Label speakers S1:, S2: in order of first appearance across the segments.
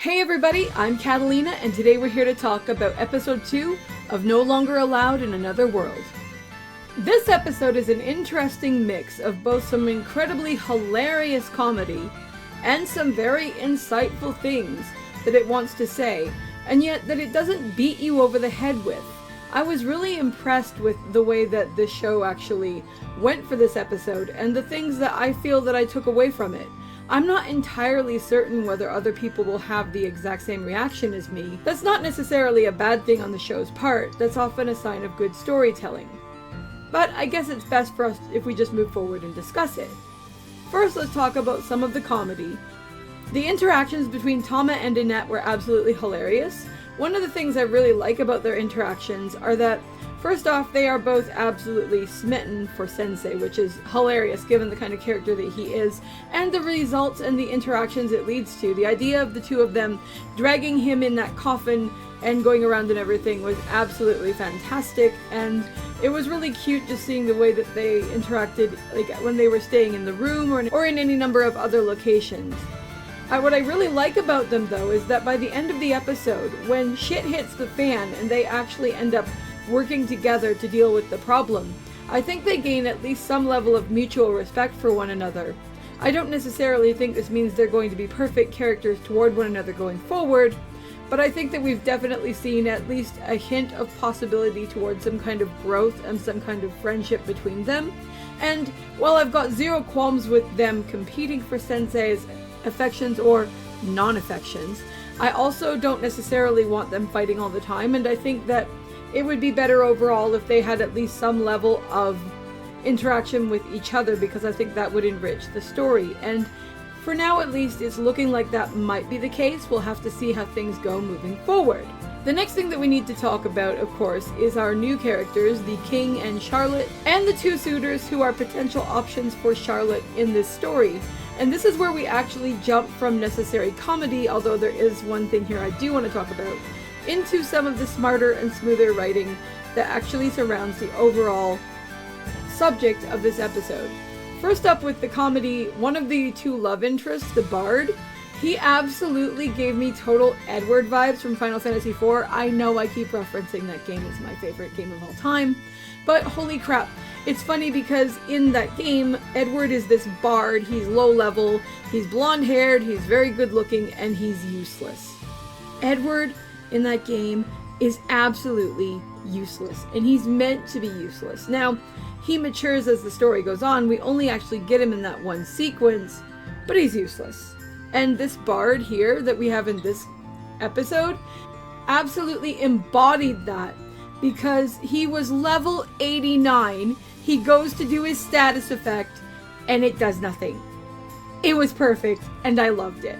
S1: Hey everybody, I'm Katallina, and today we're here to talk about episode 2 of No Longer Allowed in Another World. This episode is an interesting mix of both some incredibly hilarious comedy and some very insightful things that it wants to say, and yet that it doesn't beat you over the head with. I was really impressed with the way that this show actually went for this episode and the things that I feel that I took away from it. I'm not entirely certain whether other people will have the exact same reaction as me. That's not necessarily a bad thing on the show's part. That's often a sign of good storytelling. But I guess it's best for us if we just move forward and discuss it. First, let's talk about some of the comedy. The interactions between Tama and Annette were absolutely hilarious. One of the things I really like about their interactions are that, first off, they are both absolutely smitten for Sensei, which is hilarious given the kind of character that he is, and the results and the interactions it leads to. The idea of the two of them dragging him in that coffin and going around and everything was absolutely fantastic, and it was really cute just seeing the way that they interacted, like when they were staying in the room or in any number of other locations. What I really like about them, though, is that by the end of the episode, when shit hits the fan and they actually end up working together to deal with the problem, I think they gain at least some level of mutual respect for one another. I don't necessarily think this means they're going to be perfect characters toward one another going forward, but I think that we've definitely seen at least a hint of possibility towards some kind of growth and some kind of friendship between them. And while I've got zero qualms with them competing for Sensei's affections or non-affections, I also don't necessarily want them fighting all the time, and I think that it would be better overall if they had at least some level of interaction with each other, because I think that would enrich the story. And for now, at least, it's looking like that might be the case. We'll have to see how things go moving forward. The next thing that we need to talk about, of course, is our new characters, the King and Charlotte, and the two suitors who are potential options for Charlotte in this story. And this is where we actually jump from necessary comedy, although there is one thing here I do want to talk about, into some of the smarter and smoother writing that actually surrounds the overall subject of this episode. First up with the comedy, one of the two love interests, the Bard, he absolutely gave me total Edward vibes from Final Fantasy IV. I know I keep referencing that game, it's my favorite game of all time, but holy crap. It's funny because in that game, Edward is this bard, he's low level, he's blonde haired, he's very good looking, and he's useless. Edward in that game is absolutely useless, and he's meant to be useless. Now, he matures as the story goes on, we only actually get him in that one sequence, but he's useless. And this bard here that we have in this episode absolutely embodied that, because he was level 89, he goes to do his status effect, and it does nothing. It was perfect, and I loved it.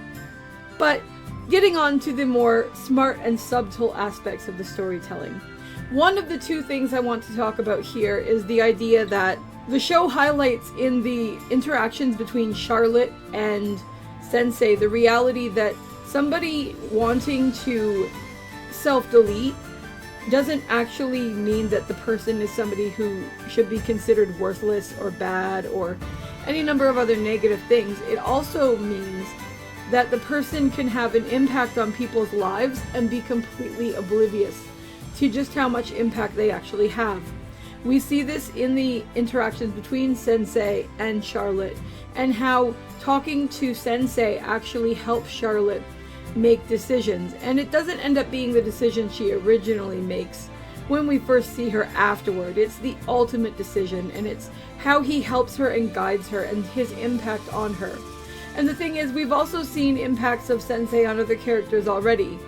S1: But getting on to the more smart and subtle aspects of the storytelling. One of the two things I want to talk about here is the idea that the show highlights in the interactions between Charlotte and Sensei the reality that somebody wanting to self-delete doesn't actually mean that the person is somebody who should be considered worthless or bad or any number of other negative things. It also means that the person can have an impact on people's lives and be completely oblivious to just how much impact they actually have. We see this in the interactions between Sensei and Charlotte, and how talking to Sensei actually helps Charlotte make decisions, and it doesn't end up being the decision she originally makes when we first see her afterward. It's the ultimate decision, and it's how he helps her and guides her and his impact on her. And the thing is, we've also seen impacts of Sensei on other characters already.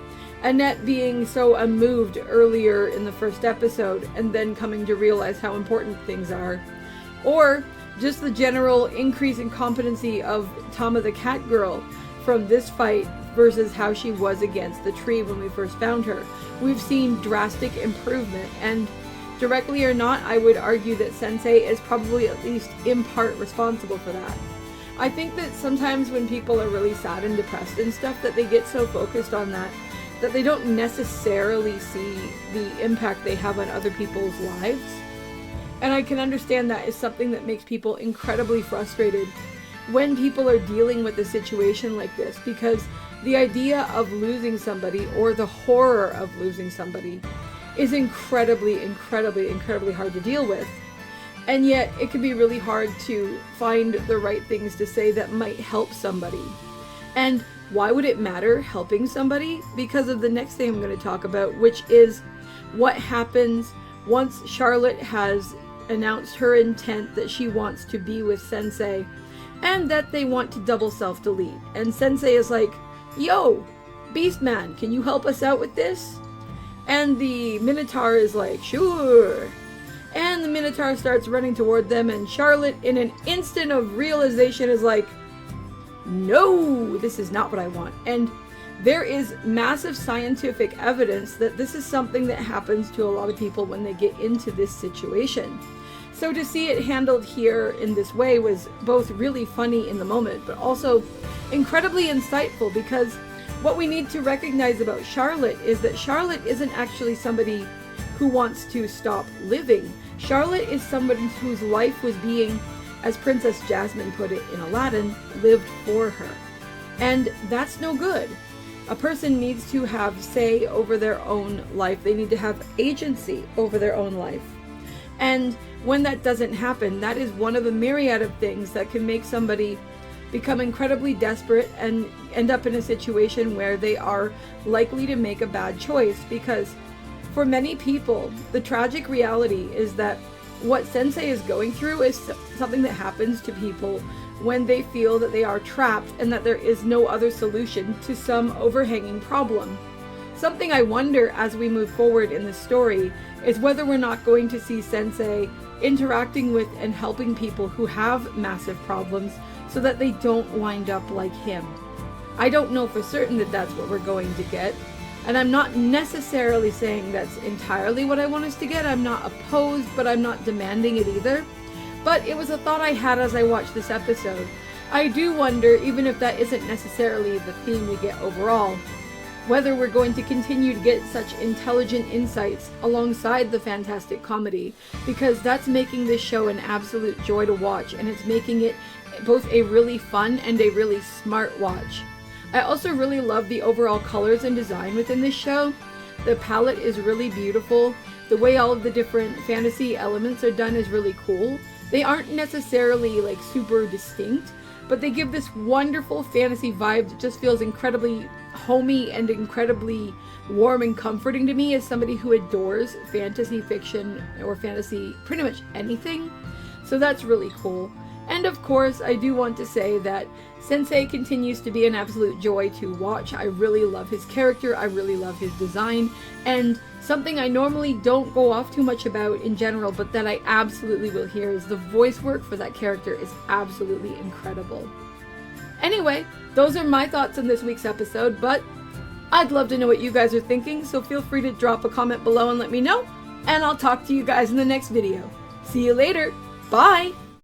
S1: Annette being so unmoved earlier in the first episode and then coming to realize how important things are. Or just the general increase in competency of Tama the cat girl from this fight versus how she was against the tree when we first found her. We've seen drastic improvement, and directly or not, I would argue that Sensei is probably at least in part responsible for that. I think that sometimes when people are really sad and depressed and stuff, that they get so focused on that they don't necessarily see the impact they have on other people's lives. And I can understand that is something that makes people incredibly frustrated when people are dealing with a situation like this, because the idea of losing somebody, or the horror of losing somebody, is incredibly hard to deal with. And yet it can be really hard to find the right things to say that might help somebody. And why would it matter helping somebody? Because of the next thing I'm going to talk about, which is what happens once Charlotte has announced her intent that she wants to be with Sensei and that they want to double self-delete. And Sensei is like, yo, Beastman, can you help us out with this? And the Minotaur is like, sure. And the Minotaur starts running toward them, and Charlotte, in an instant of realization, is like, no, this is not what I want. And there is massive scientific evidence that this is something that happens to a lot of people when they get into this situation. So to see it handled here in this way was both really funny in the moment, but also incredibly insightful, because what we need to recognize about Charlotte is that Charlotte isn't actually somebody who wants to stop living. Charlotte is somebody whose life was being, as Princess Jasmine put it in Aladdin, lived for her. And that's no good. A person needs to have say over their own life. They need to have agency over their own life. And when that doesn't happen, that is one of a myriad of things that can make somebody become incredibly desperate and end up in a situation where they are likely to make a bad choice. Because for many people, the tragic reality is that what Sensei is going through is something that happens to people when they feel that they are trapped and that there is no other solution to some overhanging problem. Something I wonder as we move forward in the story is whether we're not going to see Sensei interacting with and helping people who have massive problems so that they don't wind up like him. I don't know for certain that that's what we're going to get, and I'm not necessarily saying that's entirely what I want us to get. I'm not opposed, but I'm not demanding it either. But it was a thought I had as I watched this episode. I do wonder, even if that isn't necessarily the theme we get overall, whether we're going to continue to get such intelligent insights alongside the fantastic comedy, because that's making this show an absolute joy to watch, and it's making it both a really fun and a really smart watch. I also really love the overall colors and design within this show. The palette is really beautiful. The way all of the different fantasy elements are done is really cool. They aren't necessarily like super distinct, but they give this wonderful fantasy vibe that just feels incredibly homey and incredibly warm and comforting to me as somebody who adores fantasy fiction or fantasy pretty much anything. So that's really cool. And of course, I do want to say that Sensei continues to be an absolute joy to watch. I really love his character, I really love his design, and something I normally don't go off too much about in general, but that I absolutely will hear, is the voice work for that character is absolutely incredible. Anyway, those are my thoughts on this week's episode, but I'd love to know what you guys are thinking, so feel free to drop a comment below and let me know, and I'll talk to you guys in the next video. See you later. Bye!